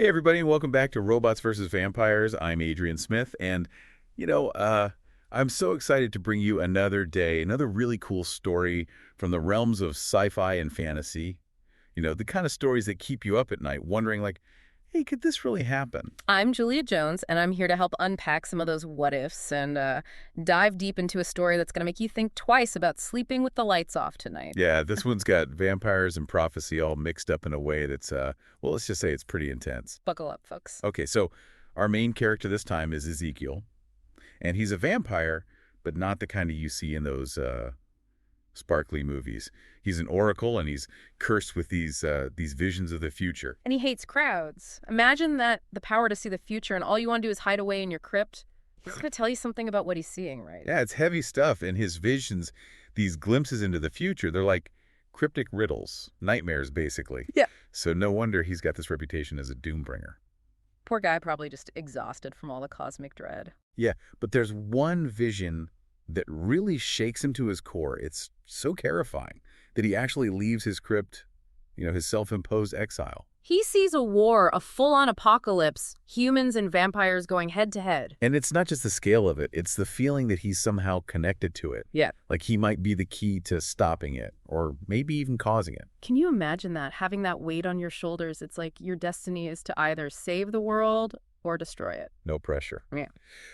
Hey, everybody, and welcome back to Robots versus Vampires. I'm Adrian Smith, and, you know, uh, I'm so excited to bring you another day, another really cool story from the realms of sci-fi and fantasy. You know, the kind of stories that keep you up at night, wondering, like, hey, could this really happen? I'm Julia Jones, and I'm here to help unpack some of those what-ifs and dive deep into a story that's going to make you think twice about sleeping with the lights off tonight. Yeah, this one's got vampires and prophecy all mixed up in a way that's, well, let's just say it's pretty intense. Buckle up, folks. Okay, so our main character this time is Ezekiel, and he's a vampire, but not the kind of you see in those sparkly movies. He's an oracle, and he's cursed with these visions of the future. And he hates crowds. Imagine that the power to see the future, and all you want to do is hide away in your crypt. He's going to tell you something about what he's seeing, right? Yeah, it's heavy stuff, and his visions, these glimpses into the future, they're like cryptic riddles, nightmares, basically. Yeah. So no wonder he's got this reputation as a doombringer. Poor guy, probably just exhausted from all the cosmic dread. Yeah, but there's one vision that really shakes him to his core. It's so terrifying that he actually leaves his crypt, his self-imposed exile. He sees a war, a full-on apocalypse, humans and vampires going head-to-head. And it's not just the scale of it, it's the feeling that he's somehow connected to it. Yeah. Like he might be the key to stopping it, or maybe even causing it. Can you imagine that, having that weight on your shoulders? It's like your destiny is to either save the world or destroy it. No pressure. Yeah.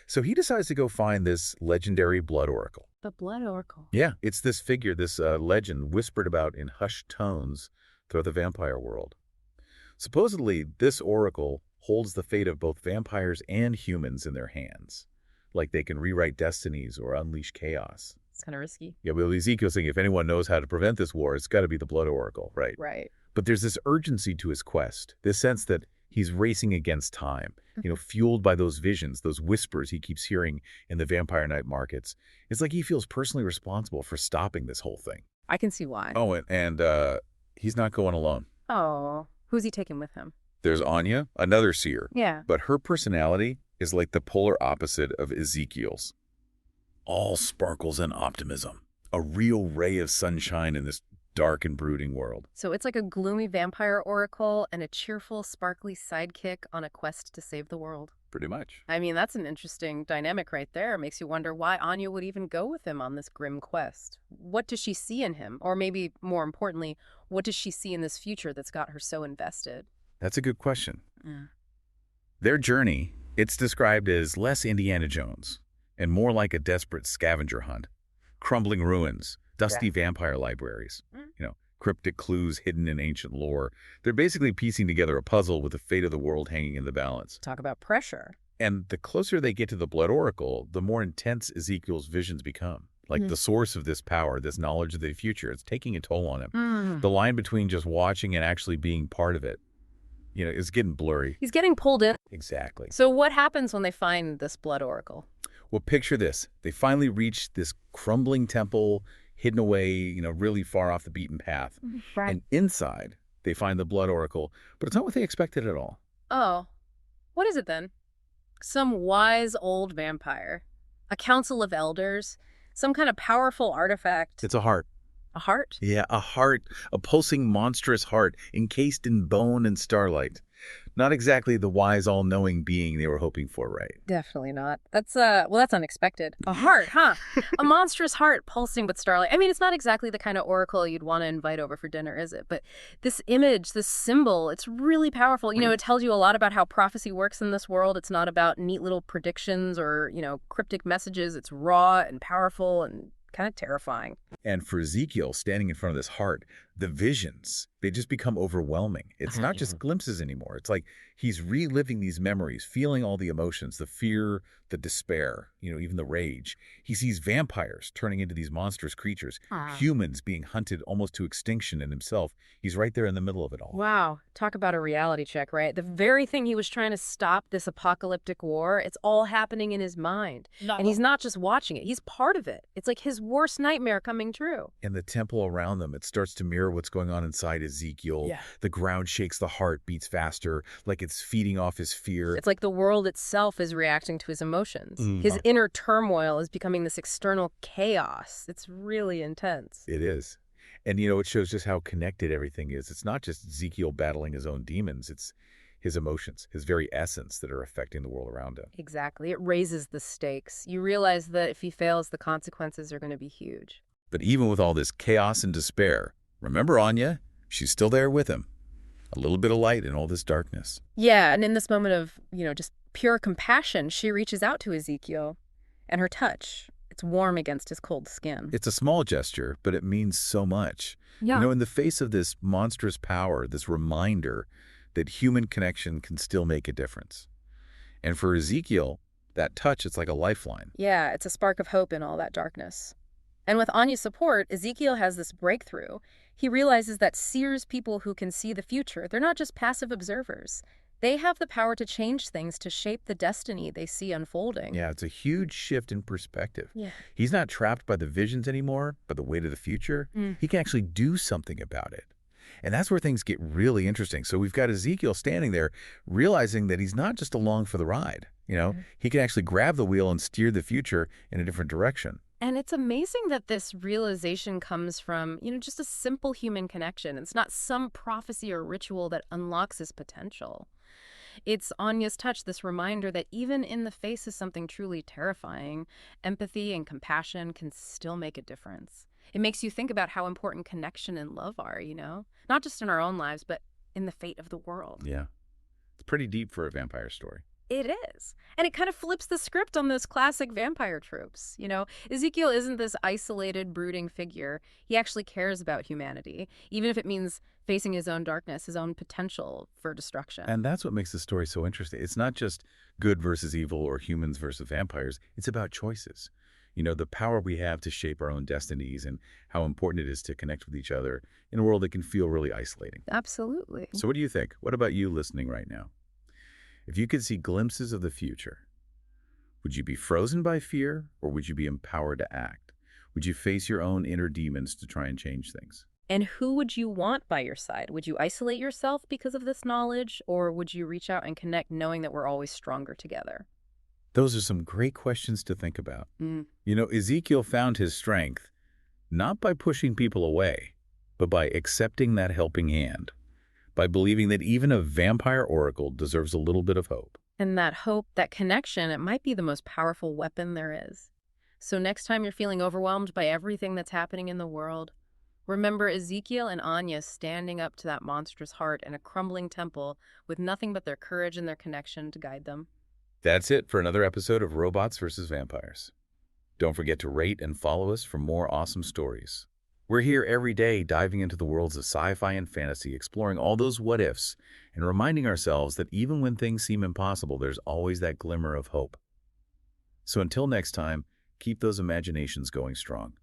So he decides to go find this legendary blood oracle. The Blood Oracle. Yeah, it's this figure, this legend whispered about in hushed tones throughout the vampire world. Supposedly, this oracle holds the fate of both vampires and humans in their hands. Like they can rewrite destinies or unleash chaos. It's kind of risky. Yeah, well, Ezekiel's saying if anyone knows how to prevent this war, it's got to be the blood oracle, right? Right. But there's this urgency to his quest, this sense that he's racing against time, fueled by those visions, those whispers he keeps hearing in the vampire night markets. It's like he feels personally responsible for stopping this whole thing. I can see why. Oh, and he's not going alone. Oh. Who's he taking with him? There's Anya, another seer. Yeah. But her personality is like the polar opposite of Ezekiel's. All sparkles and optimism. A real ray of sunshine in this dark and brooding world. So it's like a gloomy vampire oracle and a cheerful, sparkly sidekick on a quest to save the world. Pretty much. I mean, that's an interesting dynamic right there. Makes you wonder why Anya would even go with him on this grim quest. What does she see in him? Or maybe, more importantly, what does she see in this future that's got her so invested? That's a good question. Yeah. Their journey, it's described as less Indiana Jones and more like a desperate scavenger hunt. Crumbling ruins, dusty vampire libraries, cryptic clues hidden in ancient lore. They're basically piecing together a puzzle with the fate of the world hanging in the balance. Talk about pressure. And the closer they get to the blood oracle, the more intense Ezekiel's visions become. Like the source of this power, this knowledge of the future, it's taking a toll on him. The line between just watching and actually being part of it, is getting blurry. He's getting pulled in. Exactly. So what happens when they find this blood oracle? Well, picture this. They finally reach this crumbling temple, hidden away, really far off the beaten path. Right. And inside, they find the blood oracle, but it's not what they expected at all. Oh. What is it then? Some wise old vampire. A council of elders. Some kind of powerful artifact. It's a heart. A heart? Yeah, a heart. A pulsing, monstrous heart, encased in bone and starlight. Not exactly the wise, all-knowing being they were hoping for, right? Definitely not. That's unexpected. A heart, huh? A monstrous heart pulsing with starlight. I mean, it's not exactly the kind of oracle you'd want to invite over for dinner, is it? But this image, this symbol, it's really powerful. It tells you a lot about how prophecy works in this world. It's not about neat little predictions or, cryptic messages. It's raw and powerful and kind of terrifying. And for Ezekiel, standing in front of this heart, the visions, they just become overwhelming. It's not just glimpses anymore. It's like he's reliving these memories, feeling all the emotions, the fear, the despair, even the rage. He sees vampires turning into these monstrous creatures, humans being hunted almost to extinction, and himself, he's right there in the middle of it all. Wow. Talk about a reality check, right? The very thing he was trying to stop, this apocalyptic war, it's all happening in his mind. No. And he's not just watching it. He's part of it. It's like his worst nightmare coming true. And the temple around them, it starts to mirror what's going on inside Ezekiel. Yeah. The ground shakes, the heart beats faster, like it's feeding off his fear. It's like the world itself is reacting to his emotions. His inner turmoil is becoming this external chaos. It's really intense. It is. And, it shows just how connected everything is. It's not just Ezekiel battling his own demons. It's his emotions, his very essence that are affecting the world around him. Exactly. It raises the stakes. You realize that if he fails, the consequences are going to be huge. But even with all this chaos and despair, remember Anya? She's still there with him. A little bit of light in all this darkness. Yeah, and in this moment of, just pure compassion, she reaches out to Ezekiel, and her touch, it's warm against his cold skin. It's a small gesture, but it means so much. Yeah. In the face of this monstrous power, this reminder that human connection can still make a difference. And for Ezekiel, that touch, it's like a lifeline. Yeah, it's a spark of hope in all that darkness. And with Anya's support, Ezekiel has this breakthrough. He realizes that seers, people who can see the future, they're not just passive observers. They have the power to change things, to shape the destiny they see unfolding. Yeah, it's a huge shift in perspective. Yeah. He's not trapped by the visions anymore, by the weight of the future. He can actually do something about it. And that's where things get really interesting. So we've got Ezekiel standing there realizing that he's not just along for the ride. He can actually grab the wheel and steer the future in a different direction. And it's amazing that this realization comes from, just a simple human connection. It's not some prophecy or ritual that unlocks his potential. It's Anya's touch, this reminder that even in the face of something truly terrifying, empathy and compassion can still make a difference. It makes you think about how important connection and love are, not just in our own lives, but in the fate of the world. Yeah. It's pretty deep for a vampire story. It is. And it kind of flips the script on those classic vampire tropes. Ezekiel isn't this isolated, brooding figure. He actually cares about humanity, even if it means facing his own darkness, his own potential for destruction. And that's what makes the story so interesting. It's not just good versus evil or humans versus vampires. It's about choices. The power we have to shape our own destinies and how important it is to connect with each other in a world that can feel really isolating. Absolutely. So what do you think? What about you listening right now? If you could see glimpses of the future, would you be frozen by fear or would you be empowered to act? Would you face your own inner demons to try and change things? And who would you want by your side? Would you isolate yourself because of this knowledge, or would you reach out and connect knowing that we're always stronger together? Those are some great questions to think about. Ezekiel found his strength not by pushing people away, but by accepting that helping hand, by believing that even a vampire oracle deserves a little bit of hope. And that hope, that connection, it might be the most powerful weapon there is. So next time you're feeling overwhelmed by everything that's happening in the world, remember Ezekiel and Anya standing up to that monstrous heart in a crumbling temple with nothing but their courage and their connection to guide them. That's it for another episode of Robots vs. Vampires. Don't forget to rate and follow us for more awesome stories. We're here every day diving into the worlds of sci-fi and fantasy, exploring all those what-ifs, and reminding ourselves that even when things seem impossible, there's always that glimmer of hope. So until next time, keep those imaginations going strong.